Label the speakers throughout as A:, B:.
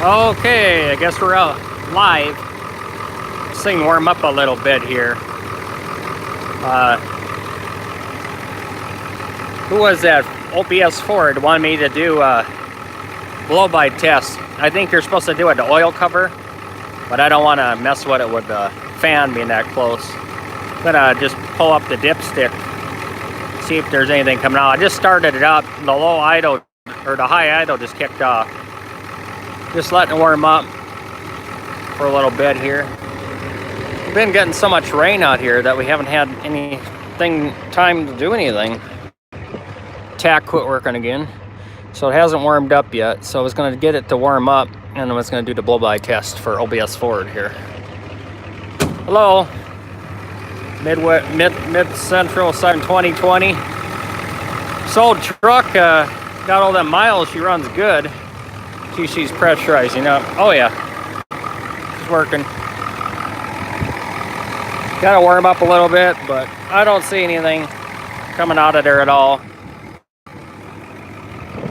A: Okay, I guess we're out live. This thing warm up a little bit here. Who was that? OBS Ford wanted me to do a blow-by test. I think you're supposed to do it to oil cover, but I don't want to mess with it with the fan being that close. I'm gonna just pull up the dipstick, see if there's anything coming out. I just started it up. The low idle or the high idle just kicked off. Just letting it warm up for a little bit here. We've been getting so much rain out here that we haven't had time to do anything. Tack quit working again, so it hasn't warmed up yet. So I was going to get it to warm up, and I was going to do the blow-by test for OBS Ford here. Hello, Mid-Central Sun 2020. Sold truck, got all them miles. She runs good. She's pressurizing up. Oh yeah, she's working. Got to warm up a little bit, but I don't see anything coming out of there at all.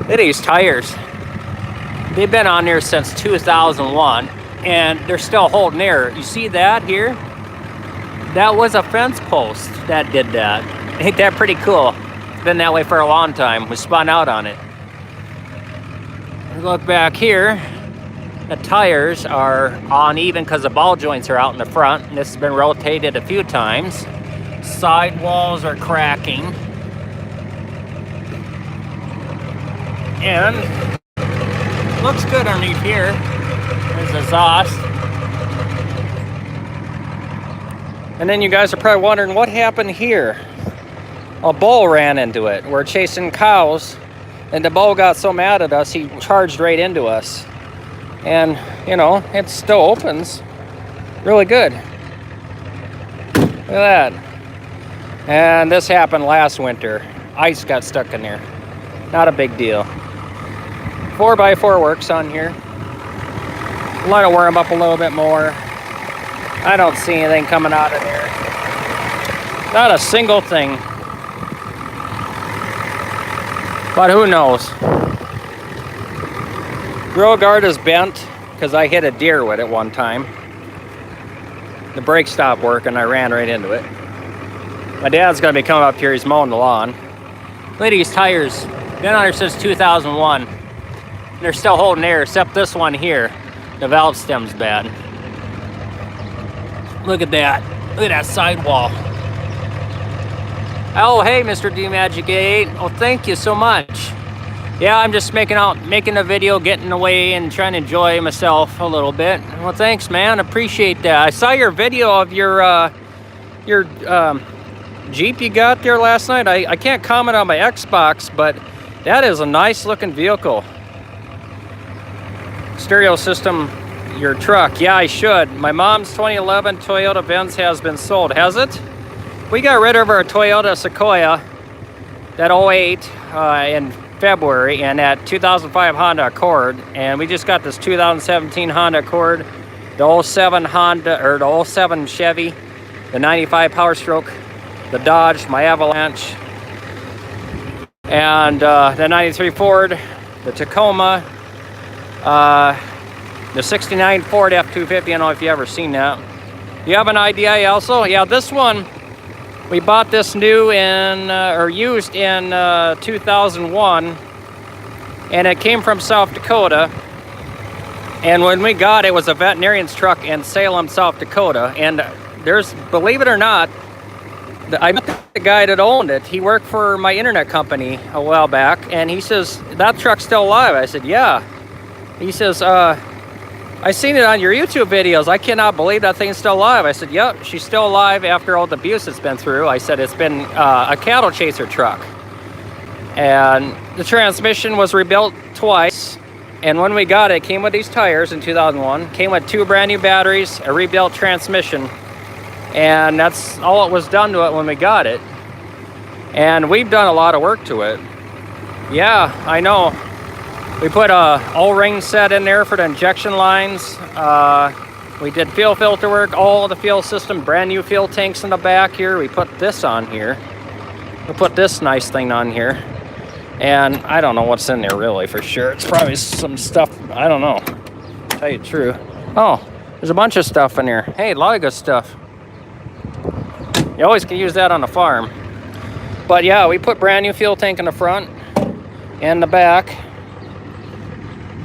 A: Look at these tires. They've been on there since 2001, and they're still holding air. You see that here? That was a fence post that did that. Ain't that pretty cool? It's been that way for a long time. We spun out on it. Look back here. The tires are uneven because the ball joints are out in the front, and this has been rotated a few times. Side walls are cracking. And looks good underneath here. There's the exhaust. And then you guys are probably wondering what happened here. A bull ran into it. We're chasing cows, and the bull got so mad at us, he charged right into us. And, you know, it still opens really good. Look at that. And this happened last winter. Ice got stuck in there. Not a big deal. 4x4 works on here. Let it warm up a little bit more. I don't see anything coming out of there. Not a single thing. But who knows? Grill guard is bent because I hit a deer with it one time. The brake stopped working. I ran right into it. My dad's going to be coming up here. He's mowing the lawn. Look at these tires. Been on there since 2001. They're still holding air, except this one here. The valve stem's bad. Look at that. Look at that sidewall. Oh, hey, Mr. DMagic8. Oh, thank you so much. Yeah, I'm just making a video, getting away and trying to enjoy myself a little bit. Well, thanks, man. Appreciate that. I saw your video of your Jeep you got there last night. I can't comment on my Xbox, but that is a nice looking vehicle. Stereo system, your truck. Yeah, I should. My mom's 2011 Toyota Venz has been sold. Has it? We got rid of our Toyota Sequoia, that 08, in February, and that 2005 Honda Accord, and we just got this 2017 Honda Accord, the 07 Honda, or the 07 Chevy, the 95 Power Stroke, the Dodge, my Avalanche, and the 93 Ford, the Tacoma, the 69 Ford F-250. I don't know if you ever seen that. You have an idea also? Yeah, this one, we bought this new in, or used in 2001, and it came from South Dakota. And when we got it, it was a veterinarian's truck in Salem, South Dakota. And there's, believe it or not, I met the guy that owned it. He worked for my internet company a while back, and he says, that truck's still alive. I said, yeah. He says, I seen it on your YouTube videos. I cannot believe that thing's still alive. I said, yep, she's still alive after all the abuse it's been through. I said, it's been a cattle chaser truck. And the transmission was rebuilt twice. And when we got it, it came with these tires in 2001. Came with 2 brand new batteries, a rebuilt transmission. And that's all it was done to it when we got it. And we've done a lot of work to it. Yeah, I know. We put a O-ring set in there for the injection lines. We did fuel filter work, all the fuel system, brand new fuel tanks in the back here. We put this on here. We put this nice thing on here. And I don't know what's in there really for sure. It's probably some stuff, I don't know. tell you the truth. Oh, there's a bunch of stuff in here. Hey, a lot of good stuff. You always can use that on the farm. But yeah, we put brand new fuel tank in the front and the back.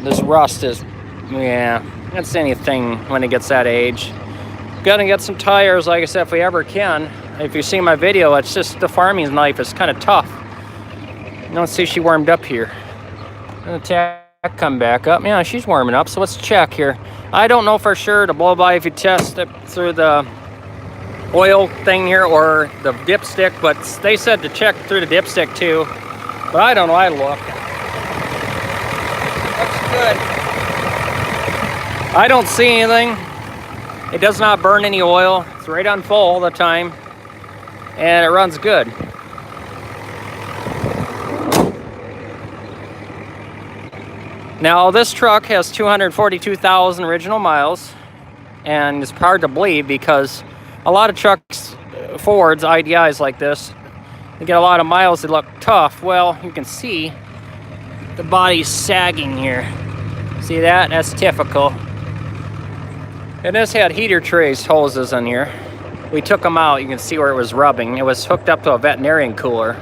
A: This rust is, yeah, that's anything when it gets that age. Gonna get some tires, like I said, if we ever can. If you see my video, it's just the farming life is kind of tough. You don't see she warmed up here. And the tack come back up. Yeah, she's warming up, so let's check here. I don't know for sure to blow by if you test it through the oil thing here or the dipstick, but they said to check through the dipstick too. But I don't know, I look. Looks good. I don't see anything. It does not burn any oil. It's right on full all the time. And it runs good. Now this truck has 242,000 original miles. And it's hard to believe because a lot of trucks, Fords, IDIs like this, they get a lot of miles, they look tough. Well, you can see the body's sagging here. See that? That's typical. And this had heater trace hoses in here. We took them out. You can see where it was rubbing. It was hooked up to a veterinarian cooler.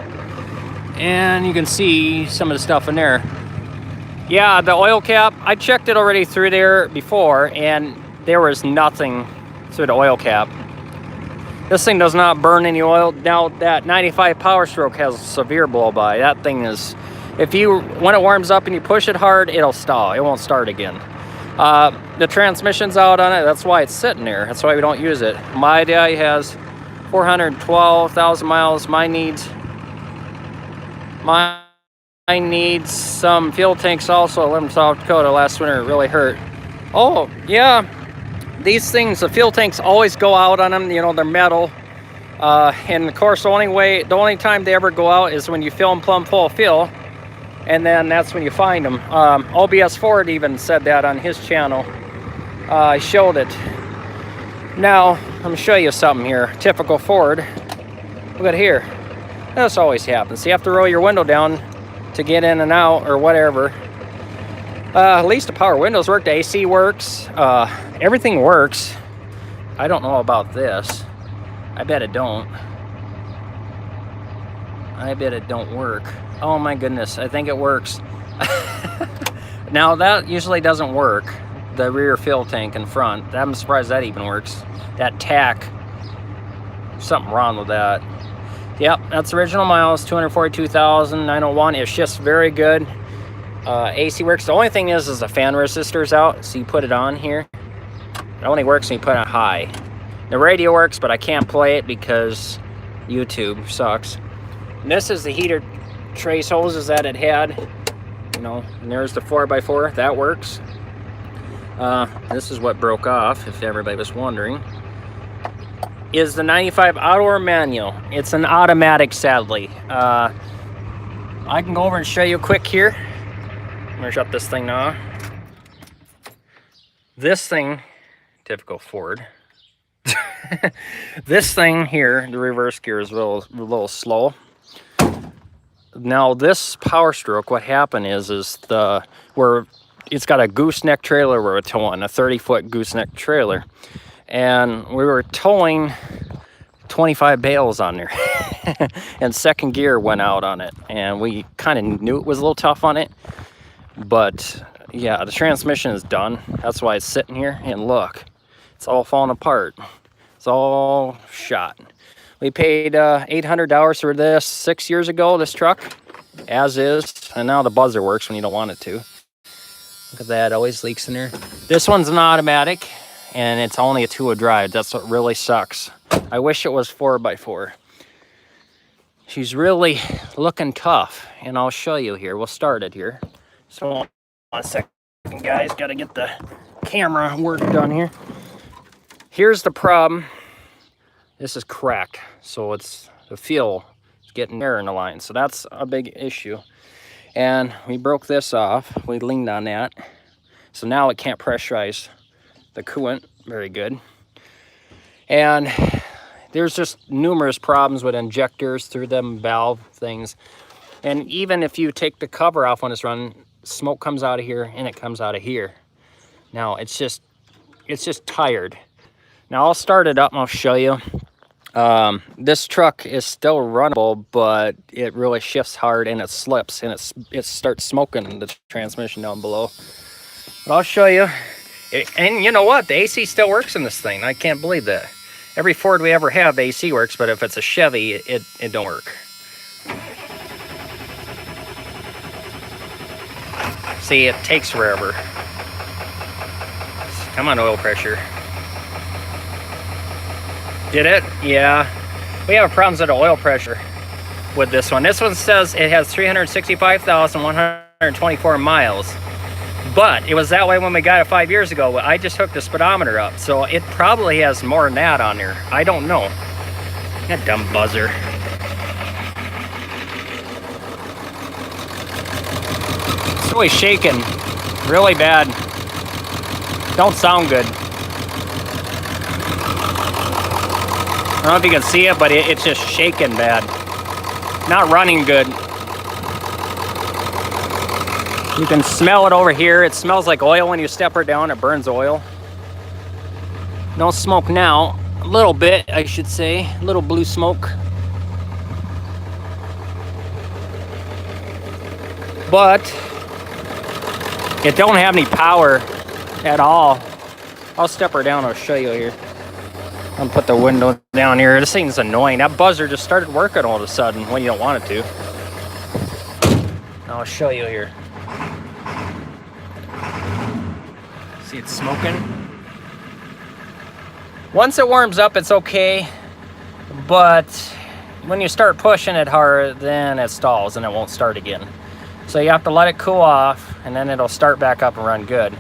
A: And you can see some of the stuff in there. Yeah, the oil cap, I checked it already through there before, and there was nothing through the oil cap. This thing does not burn any oil. Now, that 95 Power Stroke has a severe blow-by. That thing is, when it warms up and you push it hard, it'll stall. It won't start again. The transmission's out on it. That's why it's sitting there. That's why we don't use it. My IDI has 412,000 miles. Mine needs some fuel tanks also. I lived in South Dakota last winter. It really hurt. Oh, yeah. These things, the fuel tanks always go out on them. You know, they're metal. And of course, the only time they ever go out is when you fill them plumb full of fuel. And then that's when you find them. OBS Ford even said that on his channel. I showed it. Now, I'm going to show you something here. Typical Ford. Look at here. This always happens. You have to roll your window down to get in and out or whatever. At least the power windows work. The AC works. Everything works. I don't know about this. I bet it don't. I bet it don't work. Oh my goodness, I think it works. Now that usually doesn't work. The rear fuel tank in front. I'm surprised that even works. That tack, something wrong with that. Yep, that's original miles, 242,901. It's just very good. AC works. The only thing is the fan resistor's out, so you put it on here. It only works when you put it on high. The radio works, but I can't play it because YouTube sucks. And this is the heater trace hoses that it had, you know, and there's the 4x4 that works. This is what broke off, if everybody was wondering, is the 95 auto or manual. It's an automatic, sadly. I can go over and show you quick here. I'm gonna shut this thing now. This thing, typical Ford. This thing here, the reverse gear is a little slow. Now this Power Stroke, what happened is where it's got a gooseneck trailer we're towing, a 30-foot gooseneck trailer, and we were towing 25 bales on there, and second gear went out on it, and we kind of knew it was a little tough on it, but yeah, the transmission is done. That's why it's sitting here, and look, it's all falling apart. It's all shot. We paid $800 for this 6 years ago, this truck, as is. And now the buzzer works when you don't want it to. Look at that, always leaks in there. This one's an automatic, and it's only a 2-wheel drive. That's what really sucks. I wish it was 4x4. She's really looking tough, and I'll show you here. We'll start it here. So, 1 second, guys. Got to get the camera work done here. Here's the problem. This is cracked, so it's the fuel is getting air in the line, so that's a big issue. And we broke this off. We leaned on that, so now it can't pressurize the coolant very good. And there's just numerous problems with injectors through them valve things. And even if you take the cover off when it's running, smoke comes out of here and it comes out of here. Now it's just tired. Now I'll start it up and I'll show you. This truck is still runnable, but it really shifts hard and it slips and it starts smoking the transmission down below. But I'll show you. And you know what? The AC still works in this thing. I can't believe that. Every Ford we ever have, the AC works, but if it's a Chevy, it don't work. See, it takes forever. Come on, oil pressure. Did it? Yeah. We have problems with the oil pressure with this one. This one says it has 365,124 miles. But it was that way when we got it 5 years ago. I just hooked the speedometer up, so it probably has more than that on there. I don't know. That dumb buzzer. It's really shaking. Really bad. Don't sound good. I don't know if you can see it, but it's just shaking bad. Not running good. You can smell it over here. It smells like oil when you step her down. It burns oil. No smoke now. A little bit, I should say. A little blue smoke. But it don't have any power at all. I'll step her down. I'll show you here. I'll put the window down here. This thing's annoying. That buzzer just started working all of a sudden when you don't want it to. I'll show you here. See, it's smoking. Once it warms up, it's okay. But when you start pushing it hard, then it stalls and it won't start again. So you have to let it cool off, and then it'll start back up and run good.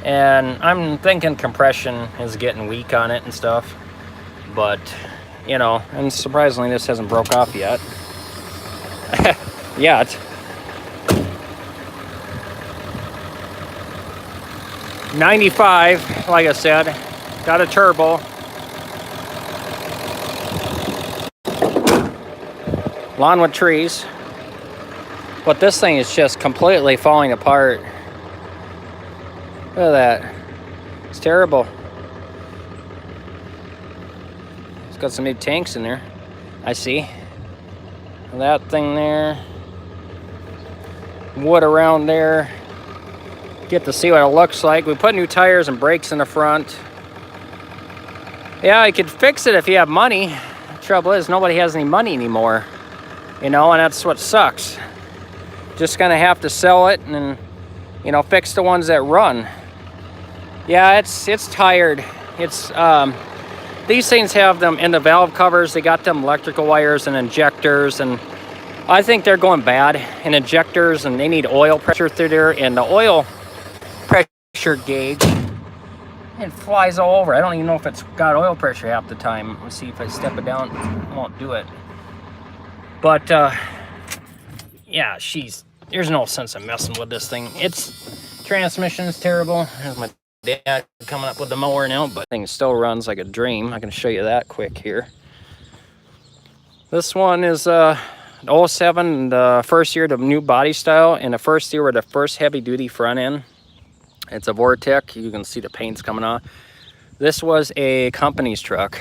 A: And I'm thinking compression is getting weak on it and stuff. But, you know, and surprisingly this hasn't broke off yet. Yet. $95, like I said. Got a turbo. Lawn with trees. But this thing is just completely falling apart. Look at that. It's terrible. It's got some new tanks in there. I see. That thing there. Wood around there. Get to see what it looks like. We put new tires and brakes in the front. Yeah, you could fix it if you have money. The trouble is nobody has any money anymore. You know, and that's what sucks. Just gonna have to sell it and, you know, fix the ones that run. Yeah, it's tired. It's these things have them in the valve covers. They got them electrical wires and injectors, and I think they're going bad in injectors, and they need oil pressure through there, and the oil pressure gauge, it flies all over. I don't even know if it's got oil pressure half the time. Let's see if I step it down. It won't do it. But yeah, there's no sense of messing with this thing. Its transmission is terrible. There's my dad coming up with the mower now, but thing still runs like a dream. I can show you that quick here. This one is 07, the first year, the new body style, and the first year with the first heavy duty front end. It's a Vortec. You can see the paint's coming off. This was a company's truck.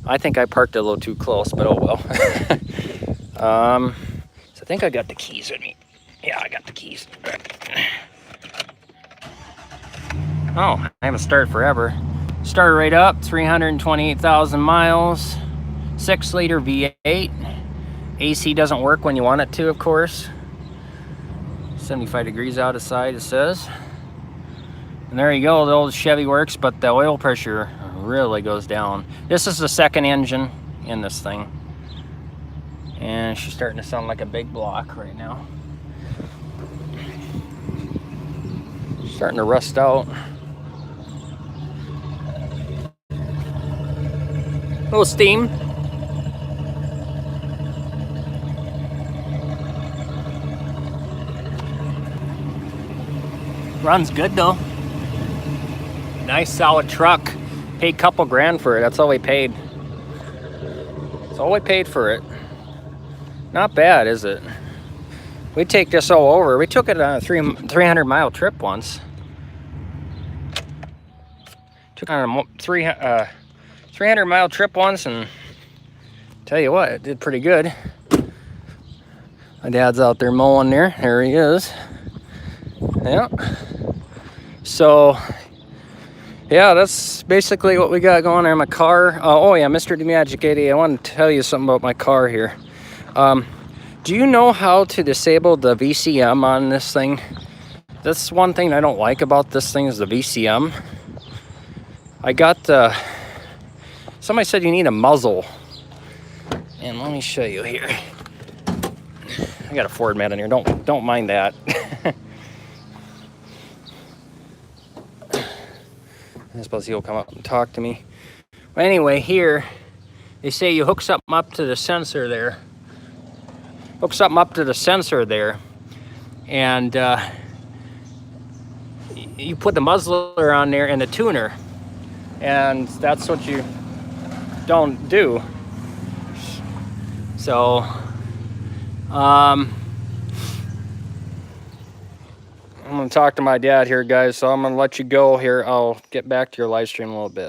A: I think I parked it a little too close, but oh well. So I think I got the keys with me. Yeah, I got the keys. Oh, I haven't started forever. Started right up, 328,000 miles, 6-liter V8. AC doesn't work when you want it to, of course. 75 degrees out of side, it says. And there you go, the old Chevy works, but the oil pressure really goes down. This is the second engine in this thing. And she's starting to sound like a big block right now. Starting to rust out. A little steam. Runs good though. Nice solid truck. Paid a couple grand for it. That's all we paid. That's all we paid for it. Not bad, is it? We take this all over. We took it on a 300-mile trip once. Took on a 300-mile trip once, and tell you what, it did pretty good. My dad's out there mowing there. There he is. Yeah. So, yeah, that's basically what we got going on in my car. Oh yeah, Mr. DeMagic 80, I want to tell you something about my car here. Do you know how to disable the VCM on this thing? That's one thing I don't like about this thing is the VCM. I got somebody said you need a muzzle. And let me show you here. I got a Ford mat in here. Don't mind that. I suppose he'll come up and talk to me. But anyway, here they say you hook something up to the sensor there. Hook something up to the sensor there, and you put the muzzler on there and the tuner, and that's what you don't do. So, I'm gonna talk to my dad here, guys. So I'm gonna let you go here. I'll get back to your live stream in a little bit.